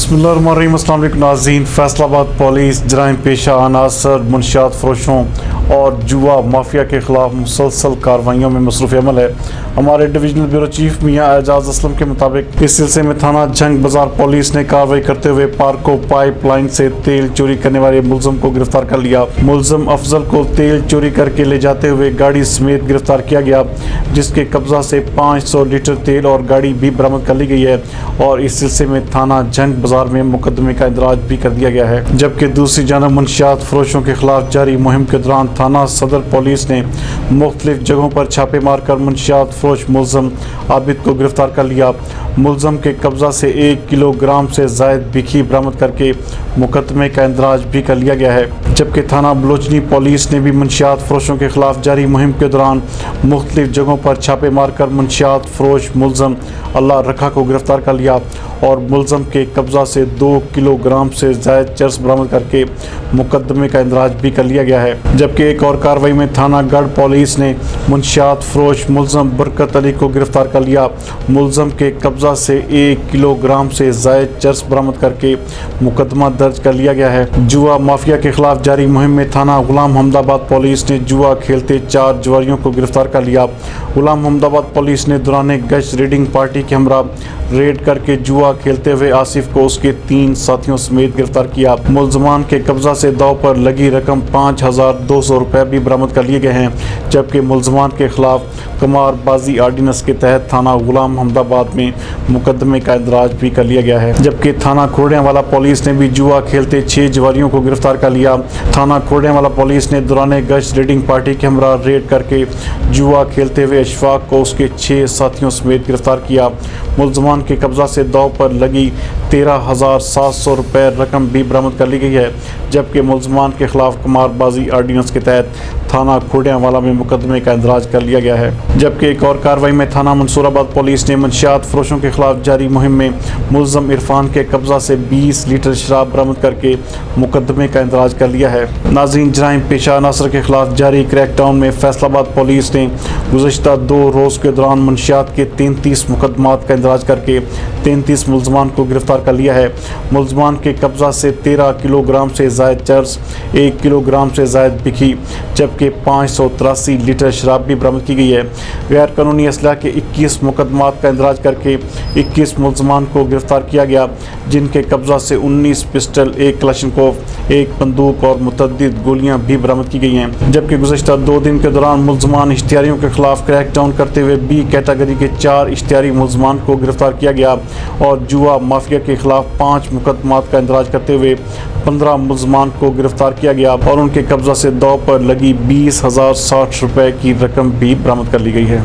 بسم اللہ الرحمن الرحیم۔ السلام علیکم ناظرین، فیصل آباد پولیس جرائم پیشہ عناصر، منشیات فروشوں اور جوا مافیا کے خلاف مسلسل کارروائیوں میں مصروف عمل ہے۔ ہمارے ڈویژنل بیورو چیف میاں اعجاز اسلم کے مطابق اس سلسلے میں تھانہ جنگ بازار پولیس نے کارروائی کرتے ہوئے پارکو پائپ لائن سے تیل چوری کرنے والے ملزم کو گرفتار کر لیا۔ ملزم افضل کو تیل چوری کر کے لے جاتے ہوئے گاڑی سمیت گرفتار کیا گیا، جس کے قبضہ سے 500 لیٹر تیل اور گاڑی بھی برآمد کر لی گئی ہے اور اس سلسلے میں تھانہ جنگ بازار میں مقدمے کا اندراج بھی کر دیا گیا ہے۔ جبکہ دوسری جانب منشیات فروشوں کے خلاف جاری مہم کے دوران تھانہ صدر پولیس نے مختلف جگہوں پر چھاپے مار کر منشیات فروش ملزم آباد کو گرفتار کر لیا۔ ملزم کے قبضہ سے 1 کلو گرام سے زائد بکھی برآمد کر کے مقدمے کا اندراج بھی کر لیا گیا ہے۔ جبکہ تھانہ بلوچنی پولیس نے بھی منشیات فروشوں کے خلاف جاری مہم کے دوران مختلف جگہوں پر چھاپے مار کر منشیات فروش ملزم اللہ رکھا کو گرفتار کر لیا اور ملزم کے قبضہ سے 2 کلو گرام سے زائد چرس برآمد کر کے مقدمے کا اندراج بھی کر لیا گیا ہے۔ جبکہ ایک اور کارروائی میں تھانہ گڑھ پولیس نے منشیات فروش ملزم برکت علی کو گرفتار کر لیا۔ ملزم کے قبضہ سے 1 کلو گرام سے زائد چرس برآمد کر کے مقدمہ درج کر لیا گیا ہے۔ جوا مافیا کے خلاف جاری مہم میں تھانہ غلام حمد آباد پولیس نے جوا کھیلتے 4 جواریوں کو گرفتار کر لیا۔ غلام حمد آباد پولیس نے دوران گشت ریڈنگ پارٹی کے ہمراہ ریڈ کر کے جوا کھیلتے ہوئے آصف کو اس کے 3 ساتھیوں سمیت گرفتار کیا۔ ملزمان کے قبضہ سے داؤ پر لگی رقم 5200 روپے بھی برآمد کر لیے گئے ہیں۔ جبکہ ملزمان کے خلاف قمار بازی آرڈیننس کے تحت تھانہ غلام حمد آباد میں مقدمے کا اندراج بھی کر لیا گیا ہے۔ جبکہ تھانہ کھوڑیاں والا پولیس نے بھی جوا کھیلتے 6 جواریوں کو گرفتار کر لیا۔ تھانہ کھوڑیاں والا پولیس نے دوران گشت ریڈنگ پارٹی کے ہمراہ ریڈ کر کے جوا کھیلتے ہوئے اشفاق کو اس کے 6 ساتھیوں سمیت گرفتار کیا۔ ملزمان کے قبضہ سے داؤ پر لگی 13700 روپے رقم بھی برآمد کر لی گئی ہے۔ جبکہ ملزمان کے خلاف قمار بازی آرڈیننس کے تحت تھانہ کھوڑیاں والا میں مقدمے کا اندراج کر لیا گیا ہے۔ جبکہ ایک اور کارروائی میں تھانہ منصور آباد پولیس نے منشیات فروشوں کے خلاف جاری مہم میں ملزم عرفان کے قبضہ سے 20 لیٹر شراب برآمد کر کے مقدمے کا اندراج کر لیا ہے۔ ناظرین، جرائم پیشہ عناصر کے خلاف جاری کریک ڈاؤن میں فیصل آباد پولیس نے گزشتہ 2 روز کے دوران منشیات کے 33 مقدمات کا اندراج کر کے 33 ملزمان کو گرفتار کر لیا ہے۔ ملزمان کے قبضہ سے 13 کلو گرام سے زائد چرس، 1 کلو گرام سے زائد بکھی، جبکہ 583 لیٹر شراب بھی برآمد کی گئی ہے۔ غیر قانونی اسلحہ کے 21 مقدمات کا اندراج کر کے 21 ملزمان کو گرفتار کیا گیا، جن کے قبضہ سے 19 پسٹل، 1 کلاشنکوف، 1 بندوق اور متعدد گولیاں بھی برآمد کی گئی ہیں۔ جبکہ گزشتہ 2 دن کے دوران ملزمان اشتہاریوں کے خلاف کریک ڈاؤن کرتے ہوئے بی کیٹیگری کے 4 اشتہاری ملزمان کو گرفتار کیا گیا اور جوا مافیا کے خلاف 5 مقدمات کا اندراج کرتے ہوئے 15 ملزمان کو گرفتار کیا گیا اور ان کے قبضہ سے داؤ پر لگی 20060 روپے کی رقم بھی برآمد کر لی گئی ہے۔